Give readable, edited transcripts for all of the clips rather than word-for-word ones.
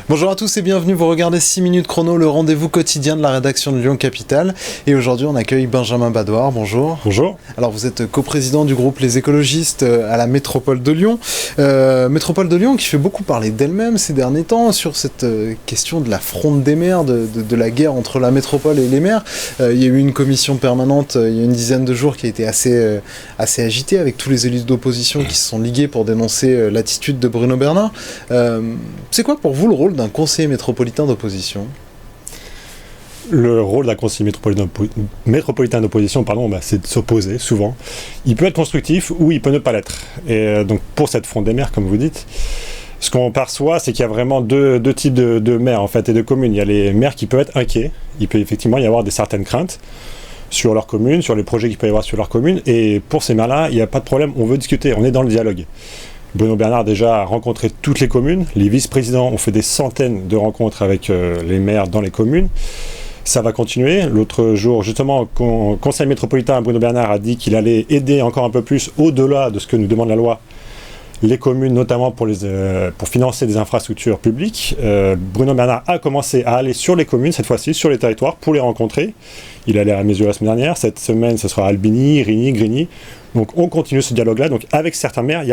Bonjour à tous et bienvenue, vous regardez 6 minutes chrono, le rendez-vous quotidien de la rédaction de Lyon Capitale. Et aujourd'hui on accueille Benjamin Badouard, bonjour. Bonjour. Alors vous êtes coprésident du groupe Les Écologistes à la métropole de Lyon. Métropole de Lyon qui fait beaucoup parler d'elle-même ces derniers temps sur cette question de la fronde des maires, de la guerre entre la métropole et les maires. Il y a eu une commission permanente il y a une dizaine de jours qui a été assez agitée avec tous les élus d'opposition qui se sont ligués pour dénoncer l'attitude de Bruno Bernard. C'est quoi pour vous le rôle d'un conseiller métropolitain d'opposition ? Le rôle d'un conseiller métropolitain d'opposition, c'est de s'opposer, souvent. Il peut être constructif ou il peut ne pas l'être. Et donc, pour cette fronde des maires, comme vous dites, ce qu'on perçoit, c'est qu'il y a vraiment deux types de maires, en fait, et de communes. Il y a les maires qui peuvent être inquiets. Il peut effectivement y avoir certaines craintes sur leur commune, sur les projets qu'il peut y avoir sur leur commune. Et pour ces maires-là, il n'y a pas de problème. On veut discuter. On est dans le dialogue. Bruno Bernard déjà a rencontré toutes les communes. Les vice-présidents ont fait des centaines de rencontres avec les maires dans les communes. Ça va continuer. L'autre jour, justement, conseil métropolitain, Bruno Bernard a dit qu'il allait aider encore un peu plus, au-delà de ce que nous demande la loi, les communes, notamment pour financer des infrastructures publiques. Bruno Bernard a commencé à aller sur les communes, cette fois-ci, sur les territoires, pour les rencontrer. Il est allé à Mézieux la semaine dernière. Cette semaine, ce sera Albigny, Rigny, Grigny. Donc, on continue ce dialogue-là. Donc, avec certains maires,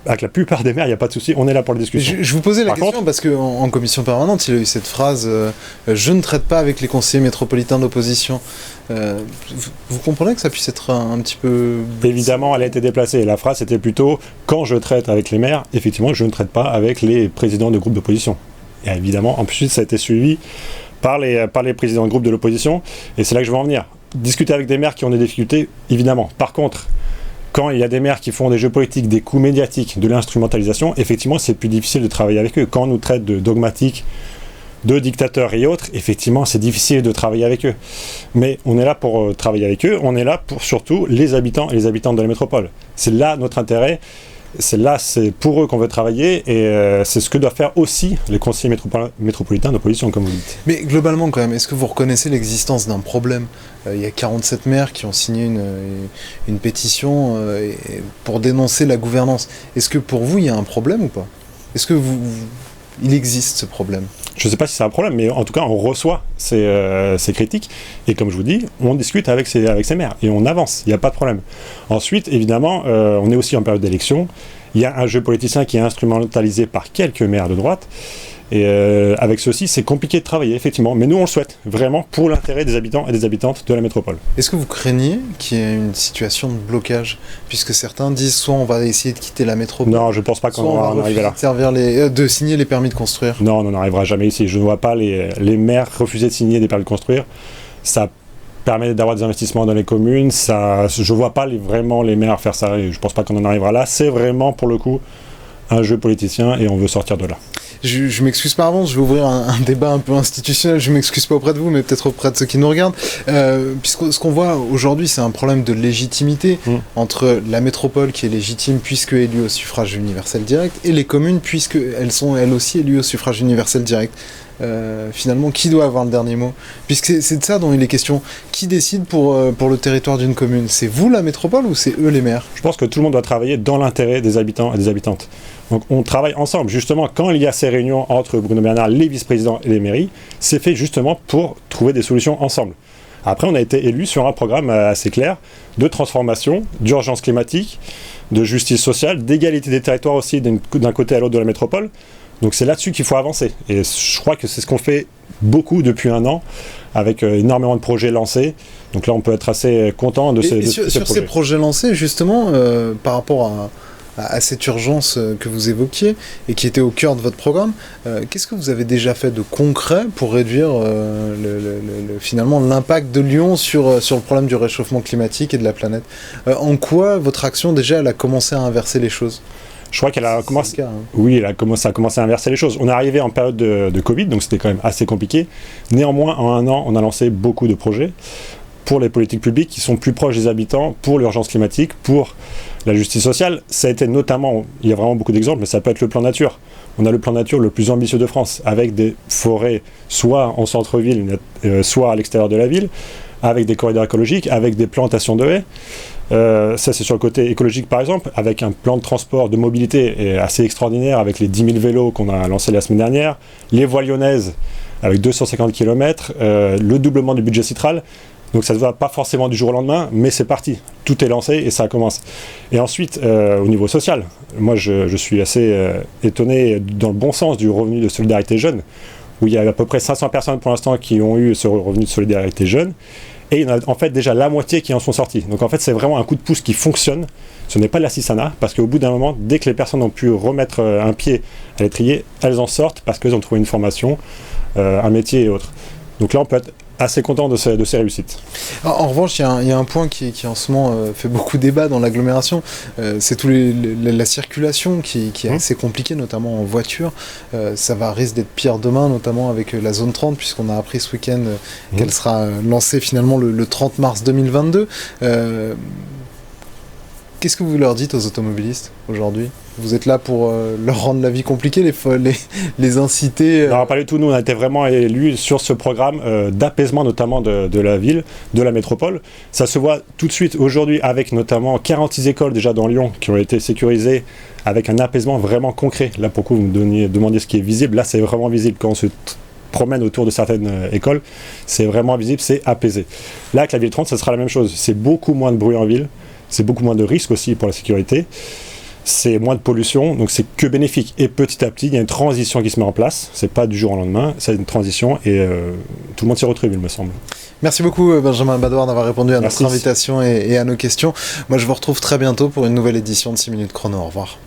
avec la plupart des maires, il n'y a pas de souci, on est là pour la discussion. Je vous posais la question parce qu'en commission permanente, il y a eu cette phrase « Je ne traite pas avec les conseillers métropolitains d'opposition ». Vous comprenez que ça puisse être un petit peu... Évidemment, elle a été déplacée. La phrase était plutôt « Quand je traite avec les maires, effectivement, je ne traite pas avec les présidents de groupes d'opposition ». Et évidemment, ensuite, ça a été suivi par les présidents de groupes de l'opposition. Et c'est là que je veux en venir. Discuter avec des maires qui ont des difficultés, évidemment. Par contre, quand il y a des maires qui font des jeux politiques, des coups médiatiques, de l'instrumentalisation, effectivement, c'est plus difficile de travailler avec eux. Quand on nous traite de dogmatiques, de dictateurs et autres, effectivement, c'est difficile de travailler avec eux. Mais on est là pour travailler avec eux, on est là pour surtout les habitants et les habitantes de la métropole. C'est là notre intérêt, c'est pour eux qu'on veut travailler, et c'est ce que doivent faire aussi les conseillers métropolitains d'opposition, comme vous dites. Mais globalement, quand même, est-ce que vous reconnaissez l'existence d'un problème ? Il y a 47 maires qui ont signé une pétition pour dénoncer la gouvernance. Est-ce que pour vous, il y a un problème ou pas ? Est-ce que il existe ce problème ? Je ne sais pas si c'est un problème, mais en tout cas, on reçoit ces critiques. Et comme je vous dis, on discute avec ces maires et on avance, il n'y a pas de problème. Ensuite, évidemment, on est aussi en période d'élection. Il y a un jeu politicien qui est instrumentalisé par quelques maires de droite. Et avec ceci, c'est compliqué de travailler, effectivement. Mais nous, on le souhaite, vraiment, pour l'intérêt des habitants et des habitantes de la métropole. Est-ce que vous craignez qu'il y ait une situation de blocage ? Puisque certains disent soit on va essayer de quitter la métropole... Non, je ne pense pas qu'on va en arriver là. De signer les permis de construire. Non, on n'arrivera jamais ici. Je ne vois pas les maires refuser de signer des permis de construire. Ça permet d'avoir des investissements dans les communes. Je ne vois pas vraiment les maires faire ça. Et je ne pense pas qu'on en arrivera là. C'est vraiment, pour le coup, un jeu politicien et on veut sortir de là. Je m'excuse par avance, je vais ouvrir un débat un peu institutionnel, je m'excuse pas auprès de vous, mais peut-être auprès de ceux qui nous regardent. Puisque ce qu'on voit aujourd'hui, c'est un problème de légitimité entre la métropole qui est légitime puisque élue au suffrage universel direct et les communes puisqu'elles sont elles aussi élues au suffrage universel direct. Finalement, qui doit avoir le dernier mot ? Puisque c'est de ça dont il est question. Qui décide pour le territoire d'une commune ? C'est vous, la métropole, ou c'est eux, les maires ? Je pense que tout le monde doit travailler dans l'intérêt des habitants et des habitantes. Donc on travaille ensemble. Justement, quand il y a ces réunions entre Bruno Bernard, les vice-présidents et les mairies, c'est fait justement pour trouver des solutions ensemble. Après, on a été élus sur un programme assez clair de transformation, d'urgence climatique, de justice sociale, d'égalité des territoires aussi d'un côté à l'autre de la métropole. Donc c'est là-dessus qu'il faut avancer. Et je crois que c'est ce qu'on fait beaucoup depuis un an, avec énormément de projets lancés. Donc là, on peut être assez content de ces projets. Sur ces projets lancés, justement, par rapport à cette urgence que vous évoquiez et qui était au cœur de votre programme, qu'est-ce que vous avez déjà fait de concret pour réduire finalement l'impact de Lyon sur le problème du réchauffement climatique et de la planète ? En quoi votre action déjà elle a commencé à inverser les choses ? Je crois qu'elle a commencé. Oui, elle a commencé à inverser les choses. On est arrivé en période de Covid, donc c'était quand même assez compliqué. Néanmoins, en un an, on a lancé beaucoup de projets pour les politiques publiques qui sont plus proches des habitants, pour l'urgence climatique, pour la justice sociale. Ça a été notamment, il y a vraiment beaucoup d'exemples, mais ça peut être le plan nature. On a le plan nature le plus ambitieux de France, avec des forêts soit en centre-ville, soit à l'extérieur de la ville, avec des corridors écologiques, avec des plantations de haies. Ça, c'est sur le côté écologique, par exemple, avec un plan de transport, de mobilité assez extraordinaire, avec les 10 000 vélos qu'on a lancés la semaine dernière, les voies lyonnaises avec 250 km, le doublement du budget Citral. Donc ça ne se voit pas forcément du jour au lendemain, mais c'est parti. Tout est lancé et ça commence. Et ensuite, au niveau social, moi je suis assez étonné dans le bon sens du revenu de solidarité jeune, où il y a à peu près 500 personnes pour l'instant qui ont eu ce revenu de solidarité jeune. Et il y en a en fait déjà la moitié qui en sont sortis. Donc en fait, c'est vraiment un coup de pouce qui fonctionne. Ce n'est pas de l'assistanat, parce qu'au bout d'un moment, dès que les personnes ont pu remettre un pied à l'étrier, elles en sortent parce qu'elles ont trouvé une formation, un métier et autres. Donc là, on peut être assez content de ces réussites. En revanche, il y a un point qui en ce moment fait beaucoup débat dans l'agglomération, c'est la circulation qui est assez compliquée, notamment en voiture. Ça risque d'être pire demain, notamment avec la zone 30, puisqu'on a appris ce week-end qu'elle sera lancée finalement le 30 mars 2022. Qu'est-ce que vous leur dites aux automobilistes aujourd'hui ? Vous êtes là pour leur rendre la vie compliquée, les inciter Non, pas du tout. Nous, on a été vraiment élus sur ce programme d'apaisement, notamment de la ville, de la métropole. Ça se voit tout de suite aujourd'hui avec notamment 46 écoles déjà dans Lyon qui ont été sécurisées avec un apaisement vraiment concret. Là, pour que vous me demandiez ce qui est visible, là, c'est vraiment visible quand on se promène autour de certaines écoles. C'est vraiment visible, c'est apaisé. Là, avec la ville 30, ça sera la même chose. C'est beaucoup moins de bruit en ville. C'est beaucoup moins de risques aussi pour la sécurité. C'est moins de pollution, donc c'est que bénéfique. Et petit à petit, il y a une transition qui se met en place. C'est pas du jour au lendemain, c'est une transition et tout le monde s'y retrouve, il me semble. Merci beaucoup Benjamin Badouard d'avoir répondu à notre invitation et à nos questions. Moi, je vous retrouve très bientôt pour une nouvelle édition de 6 minutes chrono. Au revoir.